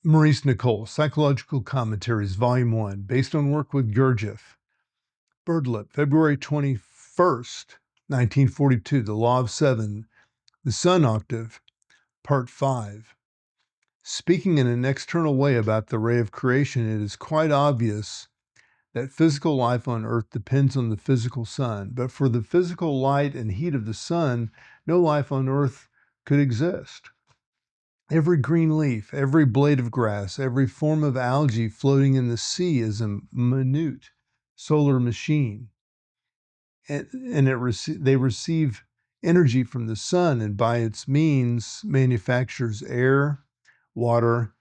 Maurice Nicoll, Psychological Commentaries, Volume 1, based on work with Gurdjieff. Birdlip, February 21st, 1942, The Law of Seven, the Sun Octave, Part 5. Speaking in an external way about the ray of creation, it is quite obvious that physical life on Earth depends on the physical sun. But for the physical light and heat of the sun, no life on Earth could exist. Every green leaf, every blade of grass, every form of algae floating in the sea is a minute solar machine. And they receive energy from the sun, and by its means manufactures air, water,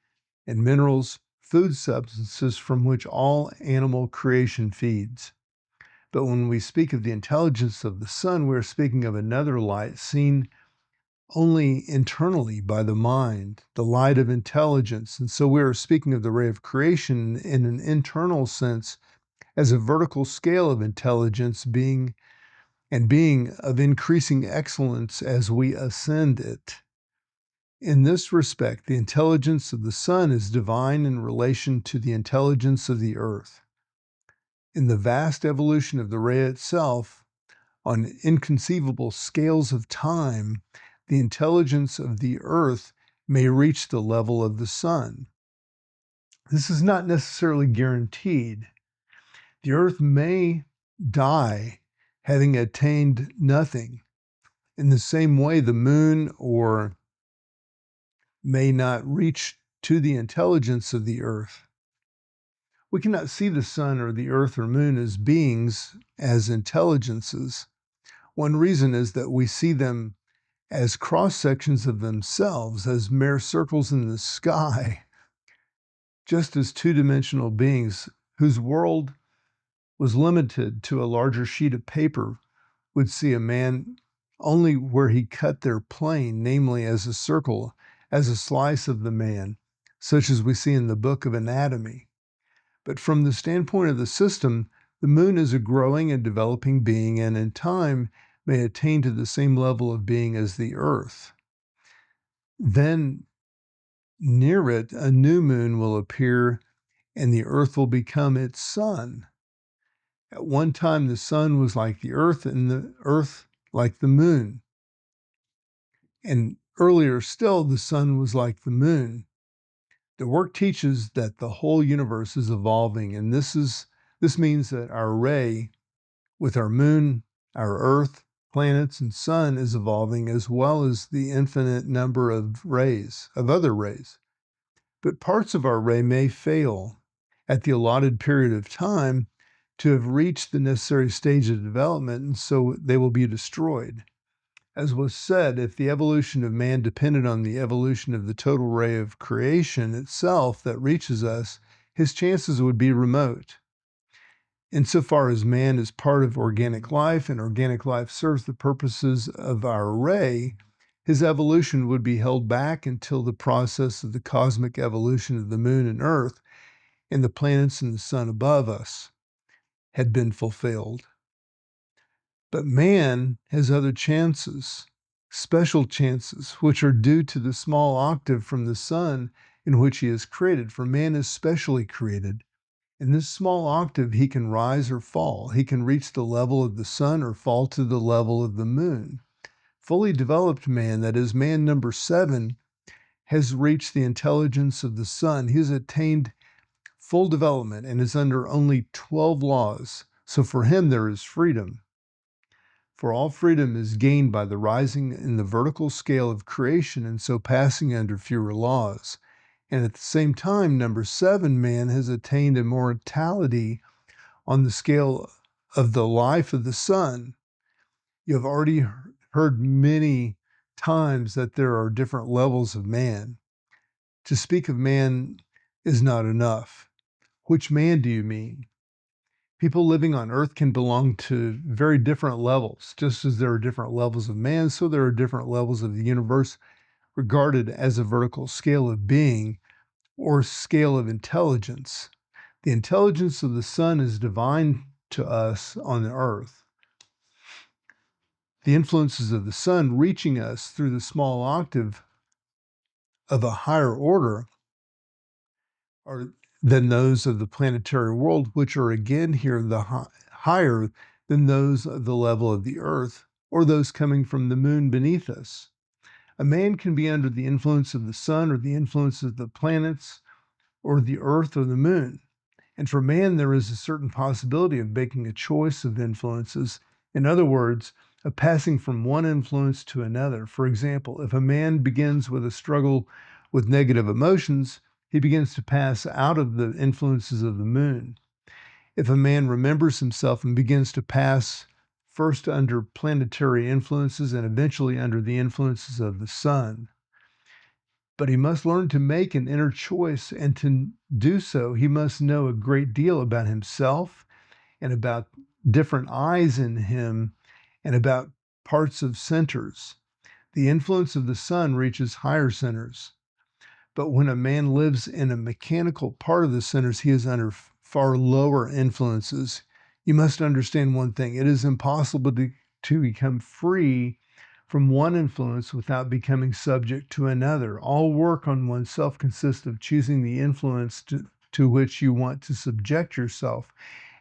and minerals, food substances from which all animal creation feeds. But when we speak of the intelligence of the sun, we're speaking of another light seen only internally by the mind, the light of intelligence. And so we are speaking of the ray of creation in an internal sense as a vertical scale of intelligence being of increasing excellence as we ascend it. In this respect, the intelligence of the sun is divine in relation to the intelligence of the earth. In the vast evolution of the ray itself, on inconceivable scales of time, the intelligence of the earth may reach the level of the sun. This is not necessarily guaranteed. The earth may die having attained nothing. In the same way, the moon may not reach to the intelligence of the earth. We cannot see the sun or the earth or moon as beings, as intelligences. One reason is that we see them as cross-sections of themselves, as mere circles in the sky, just as two-dimensional beings whose world was limited to a larger sheet of paper would see a man only where he cut their plane, namely as a circle, as a slice of the man, such as we see in the book of anatomy. But from the standpoint of the system, the moon is a growing and developing being, and in time may attain to the same level of being as the earth. Then near it, a new moon will appear, and the earth will become its sun. At one time, the sun was like the earth, and the earth like the moon. And earlier still, the sun was like the moon. The work teaches that the whole universe is evolving, and this means that our ray, with our moon, our earth, planets, and sun, is evolving, as well as the infinite number of other rays. But parts of our ray may fail at the allotted period of time to have reached the necessary stage of development, and so they will be destroyed. As was said, if the evolution of man depended on the evolution of the total ray of creation itself that reaches us, his chances would be remote. Insofar as man is part of organic life and organic life serves the purposes of our ray, his evolution would be held back until the process of the cosmic evolution of the moon and earth and the planets and the sun above us had been fulfilled. But man has other chances, special chances, which are due to the small octave from the sun in which he is created, for man is specially created. In this small octave, he can rise or fall. He can reach the level of the sun or fall to the level of the moon. Fully developed man, that is man number 7, has reached the intelligence of the sun. He has attained full development and is under only 12 laws. So for him, there is freedom. For all freedom is gained by the rising in the vertical scale of creation and so passing under fewer laws. And at the same time, number 7, man has attained immortality on the scale of the life of the sun. You have already heard many times that there are different levels of man. To speak of man is not enough. Which man do you mean? People living on Earth can belong to very different levels. Just as there are different levels of man, so there are different levels of the universe regarded as a vertical scale of being or scale of intelligence. The intelligence of the sun is divine to us on the earth. The influences of the sun reaching us through the small octave of a higher order are than those of the planetary world, which are again here higher than those of the level of the Earth, or those coming from the moon beneath us. A man can be under the influence of the sun or the influence of the planets or the Earth or the moon. And for man, there is a certain possibility of making a choice of influences. In other words, of passing from one influence to another. For example, if a man begins with a struggle with negative emotions, he begins to pass out of the influences of the moon. If a man remembers himself and begins to pass first under planetary influences and eventually under the influences of the sun. But he must learn to make an inner choice, and to do so, he must know a great deal about himself and about different eyes in him and about parts of centers. The influence of the sun reaches higher centers. But when a man lives in a mechanical part of the centers, he is under far lower influences. You must understand one thing. It is impossible to become free from one influence without becoming subject to another. All work on oneself consists of choosing the influence to which you want to subject yourself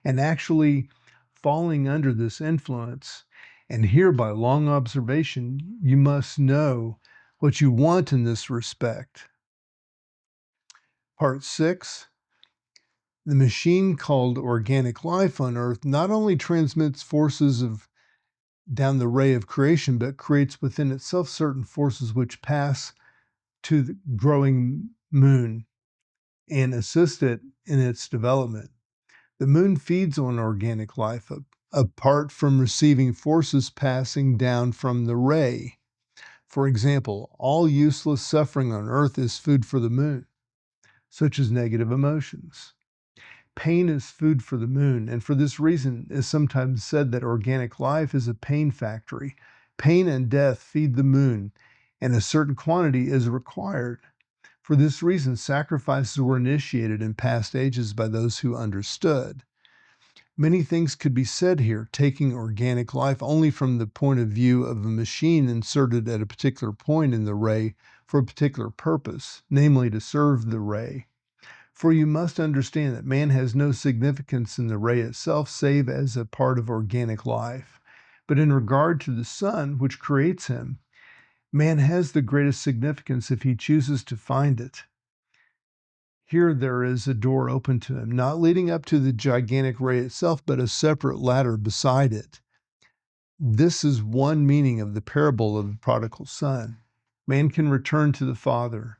and actually falling under this influence. And here, by long observation, you must know what you want in this respect. Part 6, the machine called organic life on Earth not only transmits forces down the ray of creation, but creates within itself certain forces which pass to the growing moon and assist it in its development. The moon feeds on organic life apart from receiving forces passing down from the ray. For example, all useless suffering on Earth is food for the moon, such as negative emotions. Pain is food for the moon, and for this reason it is sometimes said that organic life is a pain factory. Pain and death feed the moon, and a certain quantity is required. For this reason, sacrifices were initiated in past ages by those who understood. Many things could be said here, taking organic life only from the point of view of a machine inserted at a particular point in the ray for a particular purpose, namely to serve the ray. For you must understand that man has no significance in the ray itself save as a part of organic life. But in regard to the sun, which creates him, man has the greatest significance if he chooses to find it. Here there is a door open to him, not leading up to the gigantic ray itself, but a separate ladder beside it. This is one meaning of the parable of the prodigal son. Man can return to the Father.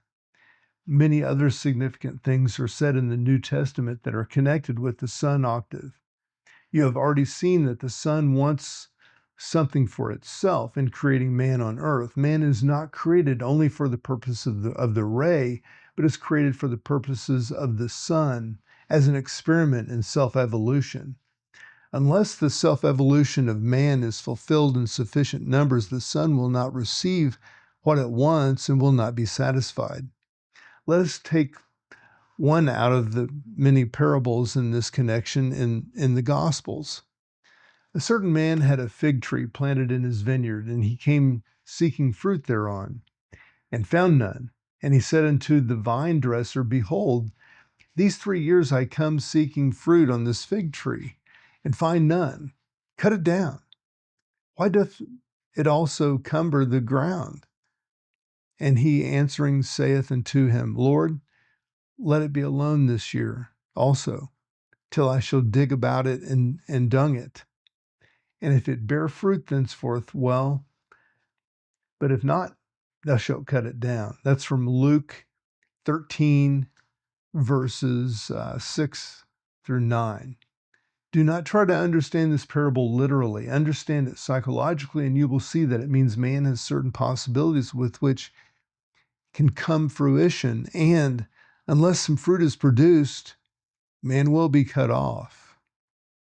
Many other significant things are said in the New Testament that are connected with the Sun Octave. You have already seen that the sun wants something for itself in creating man on earth. Man is not created only for the purpose of the ray, but is created for the purposes of the sun as an experiment in self-evolution. Unless the self-evolution of man is fulfilled in sufficient numbers, the sun will not receive what it wants and will not be satisfied. Let us take one out of the many parables in this connection in the Gospels. A certain man had a fig tree planted in his vineyard, and he came seeking fruit thereon, and found none. And he said unto the vine dresser, Behold, these 3 years I come seeking fruit on this fig tree, and find none. Cut it down. Why doth it also cumber the ground? And he answering saith unto him, Lord, let it be alone this year also, till I shall dig about it and dung it. And if it bear fruit thenceforth, well, but if not, thou shalt cut it down. That's from Luke 13, verses 6 through 9. Do not try to understand this parable literally. Understand it psychologically, and you will see that it means man has certain possibilities with which can come fruition, and unless some fruit is produced, man will be cut off.